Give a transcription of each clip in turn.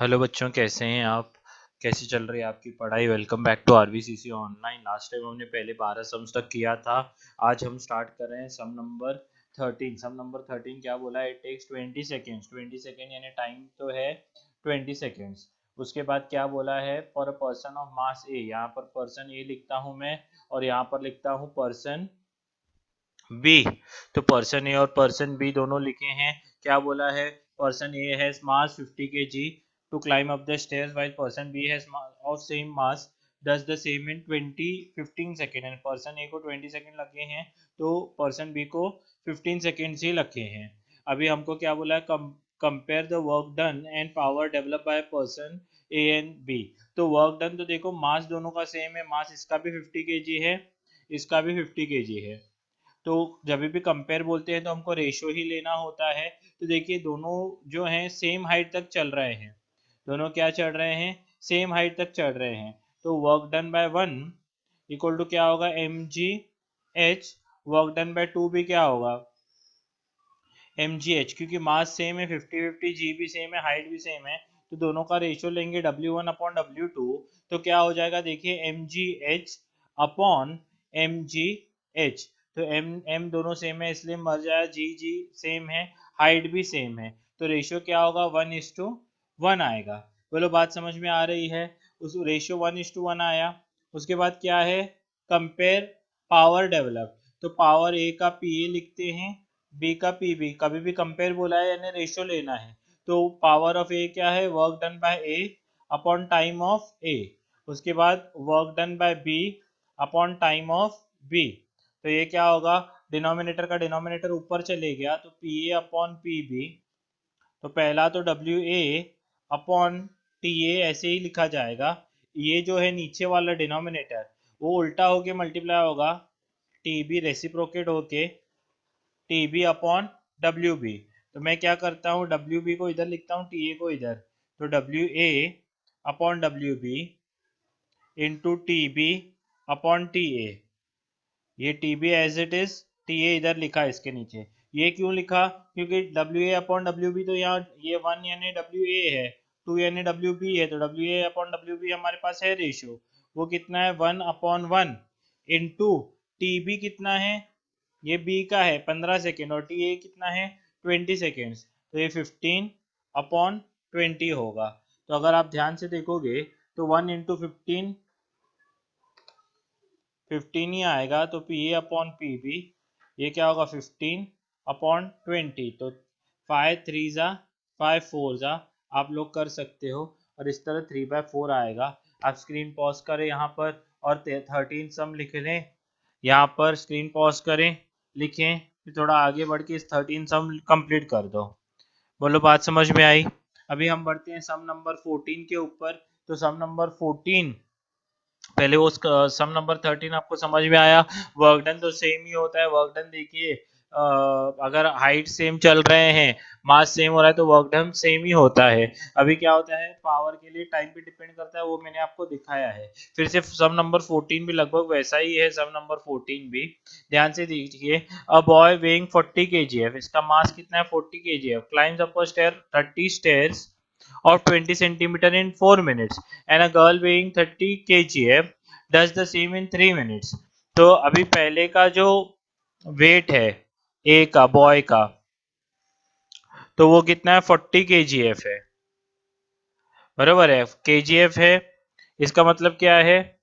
Hello बच्चों, कैसे हैं आप? कैसी चल रही है आपकी पढ़ाई? Welcome back to RBCC online. Last time हमने पहले 12 सम्स तक किया था। आज हम स्टार्ट कर रहे हैं सम नंबर 13। सम नंबर 13 क्या बोला है? It takes 20 seconds. 20 सेकेंड यानी टाइम तो है 20 सेकेंड्स। उसके बाद क्या बोला है? For a person of mass A. यहाँ पर पर्सन ए लिखता हूँ मैं और यहाँ पर लिखता हूँ पर्सन बी। तो पर्सन ए और पर्सन बी दोनों लिखे हैं। क्या बोला है? Person A has mass 50 kg to climb up the stairs while person B has of same mass does the same in 15 second. And person A को 20 second लगे हैं तो पर्सन बी को 15 सेकेंड्स ही लगे हैं। अभी हमको क्या बोला है? Compare the work done and power develop by person A and B. तो वर्क डन तो देखो, मास दोनों का सेम है। मास इसका भी 50 kg है, इसका भी 50 kg है। तो जब भी कंपेयर बोलते हैं तो हमको रेशो ही लेना होता है। तो देखिए, दोनों जो हैं सेम हाइट तक चल रहे हैं। दोनों क्या चढ़ रहे हैं? सेम हाइट तक चढ़ रहे हैं। तो work done by one equal to क्या होगा? M G H. Work done by two भी क्या होगा? M G H. क्योंकि मास सेम है, 50-50, जी भी सेम है, हाइट भी सेम है, तो दोनों का रेशियो लेंगे W1/W2। तो क्या हो जाएगा? देखिए, M G H upon M G H. तो एम एम दोनों सेम है इसलिए मर जाए, जी जी सेम है, हाइट भी सेम है, तो रेशियो क्या होगा? 1:1 आएगा। बोलो, बात समझ में आ रही है? उस रेशियो 1:1 आया। उसके बाद क्या है? Compare power develop. तो पावर ए का पी ए लिखते हैं, बी का पी बी। कभी भी कंपेयर बोला है यानी रेशियो लेना है। तो पावर ऑफ ए क्या है? Work done by A upon time of A. उसके बाद work done by B upon time of B. तो ये क्या होगा? डिनोमिनेटर का डिनोमिनेटर ऊपर चले गया तो P A upon P B. तो पहला तो W A upon T A ऐसे ही लिखा जाएगा। ये जो है नीचे वाला डिनोमिनेटर वो उल्टा होके मल्टीप्लाई होगा, टी बी रेसिप्रोकेट होके T B upon W B. तो मैं क्या करता हूँ? डब्ल्यू बी को इधर लिखता हूँ, टी ए को इधर। तो W A upon W B into T B upon T A. ये T B as it is, T A इधर लिखा है इसके नीचे। ये क्यों लिखा? क्योंकि W A upon W B तो यहाँ ये वन यानी डब्ल्यू ए है, टू यानी डब्ल्यू बी है, तो W A upon W B हमारे पास है रेशियो। वो कितना है? 1/1 इंटू टी बी कितना है? ये बी का है 15 सेकेंड और टी ए कितना है? 20 सेकेंड्स। तो ये 15/20 होगा। तो अगर आप ध्यान से देखोगे तो 1 × 15 15 ही आएगा। तो P A upon P B ये क्या होगा? 15/20। तो 5 3 × 5 4 आप लोग कर सकते हो और इस तरह 3/4 आएगा। आप स्क्रीन पॉज करें यहाँ पर और 13 सम लिख लें। यहाँ पर स्क्रीन पॉज करें, लिखें, फिर थोड़ा आगे बढ़ के इस 13 सम कंप्लीट कर दो। बोलो, बात समझ में आई? अभी हम बढ़ते हैं सम नंबर 14 के ऊपर। तो सम नंबर 14, पहले वो सम नंबर 13 आपको समझ में आया। वर्क डन तो सेम ही होता है। वर्क डन देखिए, अगर हाइट सेम चल रहे हैं, मास सेम हो रहा है तो वर्क डन सेम ही होता है। अभी क्या होता है? पावर के लिए टाइम पे डिपेंड करता है, वो मैंने आपको दिखाया है। फिर से सम नंबर 14 भी लगभग वैसा ही है। सम नंबर 14 भी ध्यान से देखिए। अ बॉय वेइंग 40 kg, इसका मास कितना है? 40 kg। Climbs up a stair 30 stairs of 20 centimeter in 4 minutes and a girl weighing 30 kg does the same in 3 minutes। तो अभी पहले का जो वेट है ए का, बॉय का, तो वो कितना है? 40 kgf है, बराबर है, kgf है। इसका मतलब क्या है?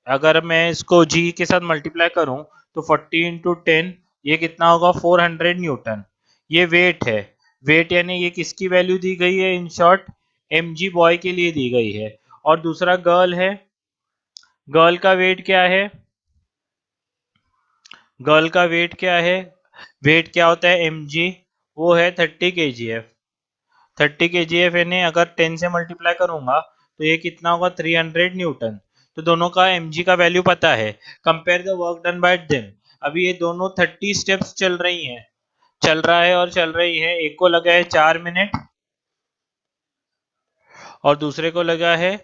अगर मैं इसको जी के साथ मल्टीप्लाई करूं तो 40 × 10 ये कितना होगा? 400 न्यूटन। ये वेट है। वेट यानी ये किसकी वैल्यू दी गई है? In short M G boy के लिए दी गई है। और दूसरा गर्ल है। गर्ल का वेट क्या है? गर्ल का वेट क्या है? वेट क्या होता है? एम जी, वो है 30 kgf। 30 kgf यानी अगर 10 से मल्टीप्लाई करूंगा तो ये कितना होगा? 300 न्यूटन। तो दोनों का mg का वैल्यू पता है। Compare the work done bye them. अभी ये दोनों 30 स्टेप्स चल रही हैं, चल रहा है और चल रही है। एक को लगा है 4 मिनट और दूसरे को लगा है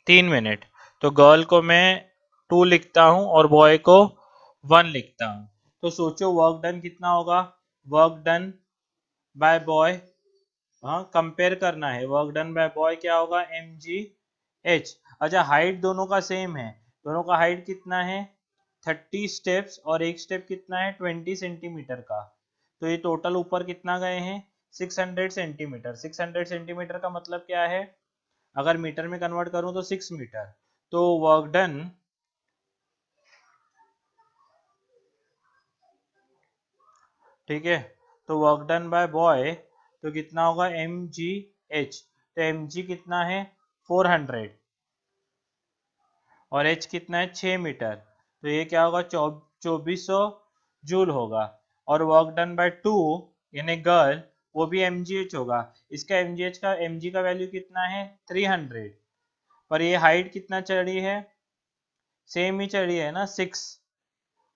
3 मिनट। तो गर्ल को मैं 2 लिखता हूं और बॉय को 1 लिखता हूं। तो सोचो वर्क डन कितना होगा? वर्क डन बाय बॉय हाँ कंपेयर करना है। वर्क डन बाय बॉय क्या होगा, mgh। अच्छा हाइट दोनों का सेम है, दोनों का हाइट कितना है 30 स्टेप्स और एक स्टेप कितना है 20 सेंटीमीटर का। तो ये टोटल ऊपर कितना गए हैं 600 सेंटीमीटर। 600 सेंटीमीटर का मतलब क्या है, अगर मीटर में कन्वर्ट करूं तो 6 मीटर। तो वर्क डन, ठीक है, तो वर्क डन बाय बॉय तो कितना होगा mgh। तो mg कितना है 400 और h कितना है 6 मीटर। तो ये क्या होगा 2400 जूल होगा। और वर्क डन बाय टू यानी गर्ल, वो भी mgh होगा। इसका mgh का mg का वैल्यू कितना है 300, पर ये हाइट कितना चढ़ी है, सेम ही चढ़ी है ना 6।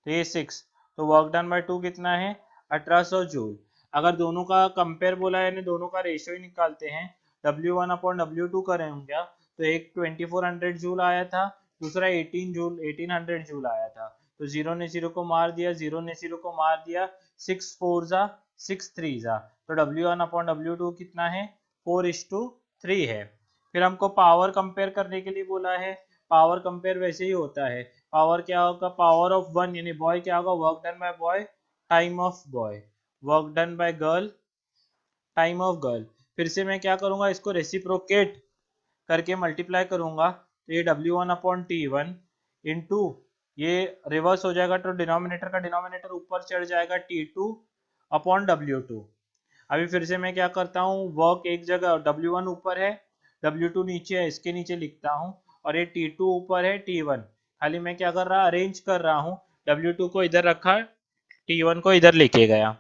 तो ये 6, तो वर्क डन बाय टू कितना है 1800 जूल। अगर दोनों का कंपेयर बोला है यानी दोनों का रेशियो ही निकालते हैं, W1 अपॉन W2 करेंगे तो एक 2400 जूल आया था, दूसरा 1800 जूल आया था। तो जीरो ने जीरो को मार दिया, जीरो ने जीरो को मार दिया, 6 4 जा 6 3 जा, तो W1 अपॉन W2 कितना है 4:3 है। फिर हमको पावर कंपेयर करने के लिए बोला है। पावर कंपेयर वैसे ही होता है, पावर क्या होगा पावर ऑफ वन यानी बॉय क्या होगा work done bye boy time of boy, work done bye girl time of girl. फिर से मैं क्या करूंगा, इसको रेसिप्रोकेट करके मल्टीप्लाई करूंगा, तो ये W1 अपॉन T1 इंटू ये रिवर्स हो जाएगा, तो डिनोमिनेटर का डिनोमिनेटर ऊपर चढ़ जाएगा T2 अपॉन W2। अभी फिर से मैं क्या करता हूँ, वर्क एक जगह W1 ऊपर है, W2 नीचे है, इसके नीचे लिखता हूँ, और ये T2 ऊपर है T1। खाली मैं क्या कर रहा अरेंज कर रहा हूँ, W2 को इधर रखा, T1 को इधर लेके गया।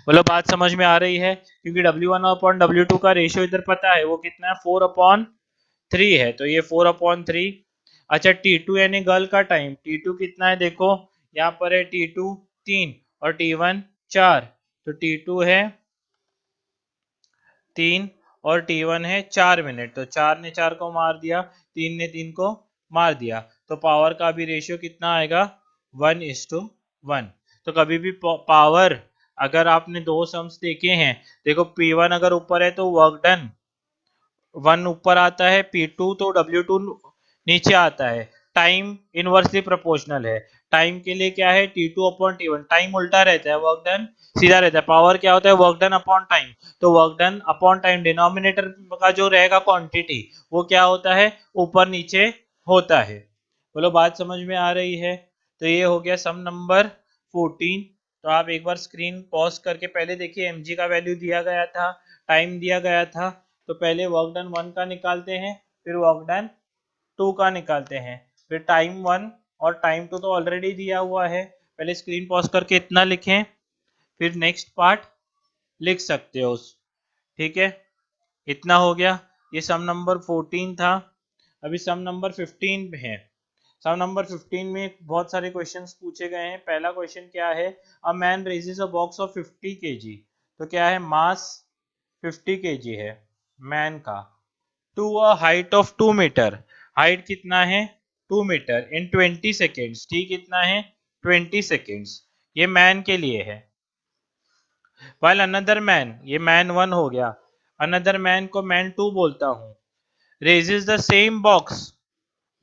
मतलब बात समझ में आ रही है, क्योंकि W1 अपॉन W2 का रेशियो इधर पता है वो कितना है 4/3 है, तो ये 4/3। अच्छा T2 यानी गर्ल का टाइम, T2 कितना है देखो, यहाँ पर है T2 3 और T1 4, तो T2 है 3 और T1 है 4 मिनट, तो 4 ने 4 को मार दिया, 3 ने 3 को मार दिया, तो पावर का भी रेशियो कितना आएगा 1:1। तो कभी भी पावर, अगर आपने दो सम्स देखे हैं, देखो P1 अगर ऊपर है तो वर्क डन 1 ऊपर आता है, P2 तो W2 नीचे आता है। टाइम इनवर्सली प्रोपोर्शनल है, टाइम के लिए क्या है T2 अपॉन T1, टाइम उल्टा रहता है, वर्क डन सीधा रहता है। पावर क्या होता है वर्क डन अपॉन टाइम, तो work done upon time denominator का जो रहेगा क्वांटिटी वो क्या होता है ऊपर नीचे होता है। बोलो बात समझ में आ रही है। तो ये हो गया सम नंबर 14। तो आप एक बार स्क्रीन पॉज करके पहले देखिए, mg का वैल्यू दिया गया था, टाइम दिया गया था, तो पहले वर्क डन 1 का निकालते हैं, फिर वर्क डन 2 का निकालते हैं, फिर टाइम 1 और टाइम 2 तो ऑलरेडी दिया हुआ है, पहले स्क्रीन पॉज करके इतना लिखें, फिर नेक्स्ट पार्ट लिख सकते हो। ठीक है, इतना हो गया, ये सम नंबर 14 था। अभी सम नंबर 15 है। सम नंबर 15 में बहुत सारे क्वेश्चंस पूछे गए हैं। पहला क्वेश्चन क्या है, a man raises a box of 50 kg, तो क्या है मास 50 केजी है मैन का, to a height of 2 metre, height कितना है 2 मीटर इन 20 सेकेंड्स, ठीक कितना है 20 सेकेंड्स, ये मैन के लिए है। वाइल अनदर मैन, ये मैन 1 हो गया, अनदर मैन को मैन 2 बोलता हूँ, raises the same box,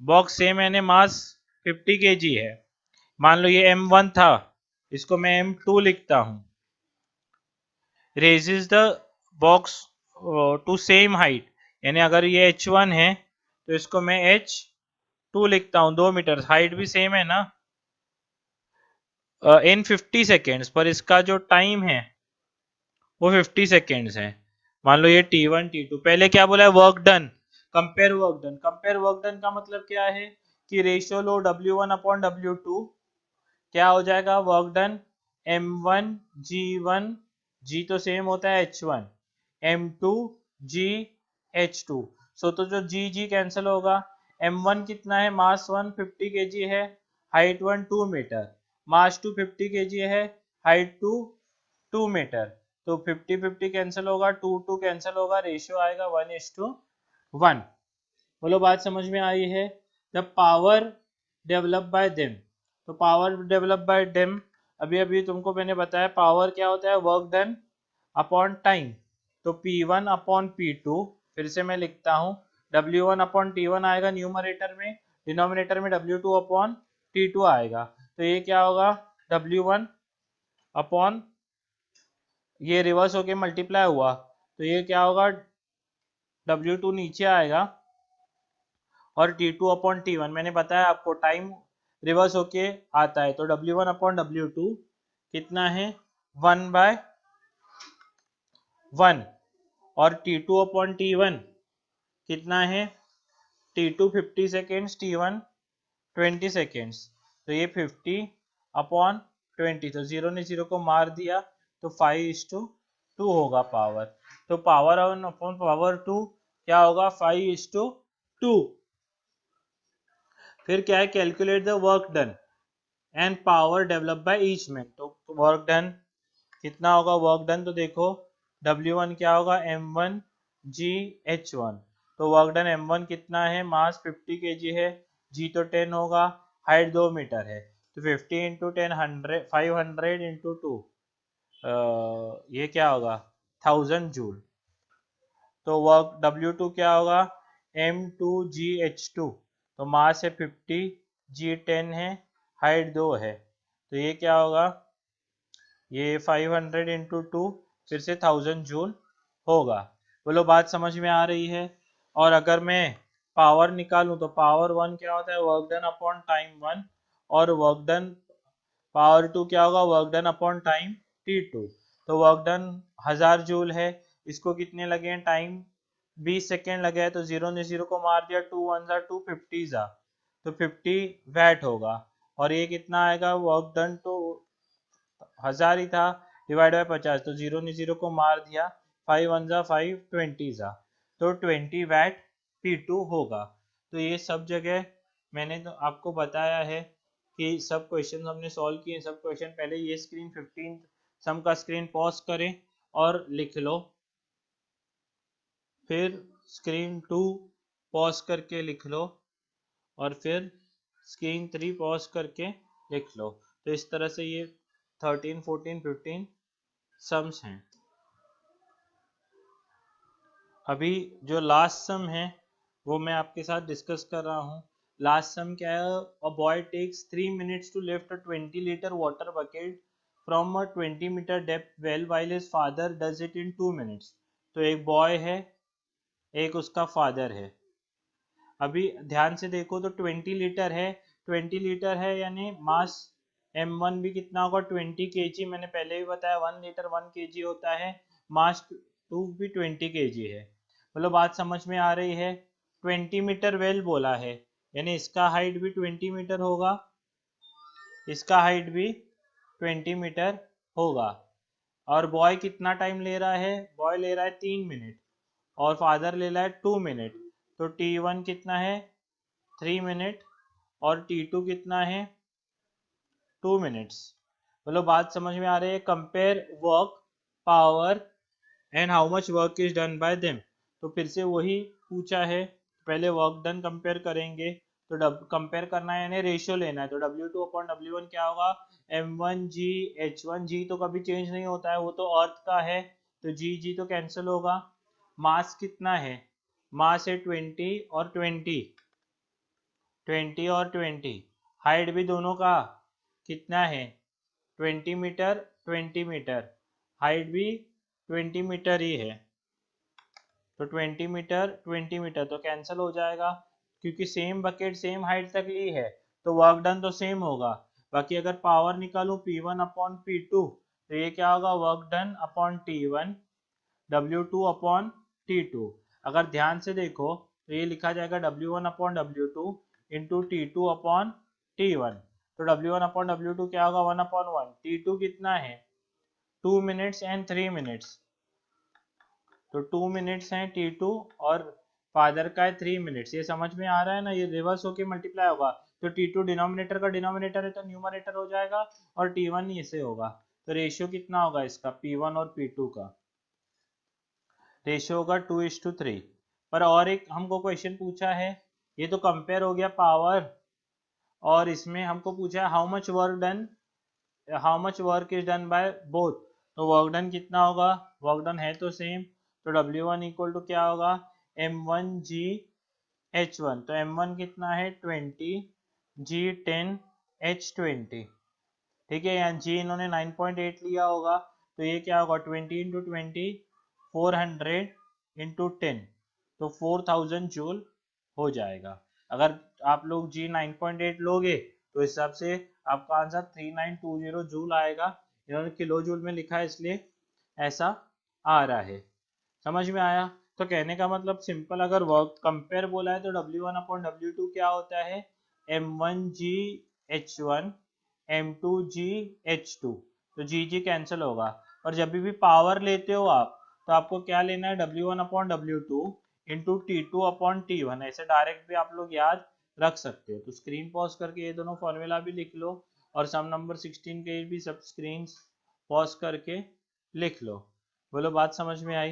box same यानी मास 50 केजी है, मान लो ये M1 था, इसको मैं M2 लिखता हूँ, raises the box to same height, यानी अगर ये H1 है तो इसको मैं H2 लिखता हूँ, 2 मीटर, हाइट भी सेम है ना, इन 50 सेकेंड्स, पर इसका जो टाइम है वो 50 सेकेंड्स है। मान लो ये T1 T2, पहले क्या बोला है work done, compare work done, compare work done का मतलब क्या है कि रेशियो लो W1 अपॉन W2, क्या हो जाएगा work done M1 G1, G तो सेम होता है H1, M2 G H2, सो तो जो G G कैंसिल होगा, M1 कितना है मास 1 50 केजी है, हाइट 1 2 मीटर, मास 2 50 केजी है, हाइट 2 2 मीटर, तो 50 50 कैंसिल होगा, 2 2 कैंसिल होगा, रेशियो आएगा 1:1। बोलो बात समझ में आई है। The power develop bye them, तो पावर डेवलप बाय देम, अभी अभी तुमको मैंने बताया पावर क्या होता है वर्क डन अपॉन टाइम, तो P1 अपॉन P2, फिर से मैं लिखता हूँ, W1 अपॉन T1 आएगा न्यूमरेटर में, डिनोमिनेटर में W2 अपॉन T2 आएगा। तो ये क्या होगा, W1 अपॉन, ये रिवर्स होके मल्टीप्लाई हुआ, तो ये क्या होगा, W2 नीचे आएगा और T2 अपॉन T1, मैंने बताया आपको टाइम रिवर्स होके आता है, तो W1 अपॉन W2 कितना है, 1/1, और T2 अपॉन T1 कितना है, T2 50 सेकेंड्स, T1 20 सेकेंड्स, तो ये 50 अपॉन 20, तो जीरो ने जीरो को मार दिया, तो 5:2 होगा पावर। तो power one upon power two क्या होगा, 5:2। फिर क्या है, calculate the work done and power develop by each man. तो वर्क डन कितना होगा, वर्क डन तो देखो W1 क्या होगा, M1G/H1, तो वर्क डन M1 कितना है, मास 50 kg है, G तो 10 होगा, हाइट 2 मीटर है, तो 50 इंटू 10 100, 500 इंटू 2, ये क्या होगा, 1000 जूल। तो वर्क W2 क्या होगा, M2G/H2, तो मास है 50, G 10 है, हाइट 2 है, तो ये क्या होगा, ये 500 इंटू 2, फिर से 1000 जूल होगा। बोलो बात समझ में आ रही है। और अगर मैं पावर निकालूं तो पावर वन क्या होता है, work done upon time one, और वर्क डन पावर टू क्या होगा, work done upon time T2। तो वर्क डन 1000 जूल है, इसको कितने लगे हैं टाइम, 20 सेकेंड लगे हैं, तो जीरो ने जीरो को मार दिया, 2 1 जा 2, 50 जा, तो 50 वैट होगा। और ये कितना आएगा, वर्क डन तो 1000 ही था, डिवाइड बाय 50, तो जीरो ने जीरो को मार दिया, 5 1 जा 5, 20 जा, तो 20 वैट P2 होगा। तो ये सब जगह मैंने तो आपको बताया है कि सब क्वेश्चन हमने सॉल्व किए, सब क्वेश्चन पहले ये स्क्रीन 15 सम का स्क्रीन पॉज करें और लिख लो, फिर स्क्रीन 2 पॉज करके लिख लो, और फिर स्क्रीन 3 पॉज करके लिख लो। तो इस तरह से ये 13 14 15 सम्स हैं। अभी जो लास्ट सम है वो मैं आपके साथ डिस्कस कर रहा हूँ। लास्ट सम क्या है, a boy takes 3 minutes to lift a 20 liter water bucket from a 20 meter depth well while his father does it in 2 minutes। तो एक बॉय है, एक उसका फादर है। अभी ध्यान से देखो तो 20 लीटर है, 20 लीटर है यानी मास M1 भी कितना होगा, 20 kg, मैंने पहले भी बताया 1 लीटर 1 kg होता है, मास 2 भी 20 kg है। मतलब बात समझ में आ रही है। 20 मीटर वेल बोला है, यानी इसका हाइट भी 20 मीटर होगा, इसका हाइट भी 20 मीटर होगा। और बॉय कितना टाइम ले रहा है, बॉय ले रहा है 3 मिनट, और फादर ले रहा है 2 मिनट। तो T1 कितना है, 3 मिनट, और T2 कितना है, 2 मिनट्स। मतलब बात समझ में आ रही है। Compare work power and how much work is done by them. तो फिर से वही पूछा है, पहले वर्क डन कंपेयर करेंगे, तो कंपेयर करना है यानी रेशियो लेना है, तो W2 अपॉन W1 क्या होगा, M1G/H1, G तो कभी चेंज नहीं होता है, वो तो अर्थ का है, तो G तो कैंसिल होगा। मास कितना है, मास है 20 और 20, 20 और 20, हाइट भी दोनों का कितना है, 20 मीटर 20 मीटर, हाइट भी 20 मीटर ही है, तो 20 मीटर 20 मीटर तो कैंसिल हो जाएगा, क्योंकि सेम बकेट सेम हाइट तक ली है, तो वर्क डन तो सेम होगा। बाकी अगर पावर निकालूं P1 अपॉन P2, तो ये क्या होगा, work done upon T1, W2 upon T2। अगर ध्यान से देखो तो ये लिखा जाएगा W1 upon W2 into T2 upon T1। तो W1 अपॉन W2 क्या होगा, 1/1। T2 कितना है, 2 मिनट्स एंड 3 मिनट्स, तो 2 मिनट्स हैं T2, और फादर का है 3 मिनट्स। ये समझ में आ रहा है ना, ये रिवर्स होके मल्टीप्लाई होगा, तो T2 डिनोमिनेटर का डिनोमिनेटर है तो न्यूमरेटर हो जाएगा, और T1 इसे होगा। तो रेशियो कितना होगा इसका, P1 और P2 का रेशियो होगा 2:3। पर और एक हमको क्वेश्चन पूछा है, ये तो कंपेयर हो गया पावर, और इसमें हमको पूछा है how much work done, how much work is done by both. तो वर्क डन कितना होगा, वर्क डन है तो सेम, तो W1 इक्वल टू क्या होगा, M1G H1। तो M1 कितना है 20, G10, H20। ठीक है, यहाँ G इन्होंने 9.8 लिया होगा, तो ये क्या होगा 20 इंटू 20, 400 इंटू 10, तो 4000 जूल हो जाएगा। अगर आप लोग G 9.8 लोगे तो इस हिसाब से आपका आंसर 3920 जूल आएगा। इन्होंने किलो जूल में लिखा है इसलिए ऐसा आ रहा है। समझ में आया? तो कहने का मतलब सिंपल, अगर वर्क कंपेयर बोला है तो W1/W2 क्या होता है, M1G H1 M2G H2। तो G कैंसिल होगा। और जब भी पावर लेते हो आप तो आपको क्या लेना है, W1/W2 इंटू T2/T1। ऐसे डायरेक्ट भी आप लोग याद रख सकते हो। तो स्क्रीन पॉज करके ये दोनों फॉर्मूला भी लिख लो और सम नंबर 16 के भी सब स्क्रीन पॉज करके लिख लो। बोलो बात समझ में आई?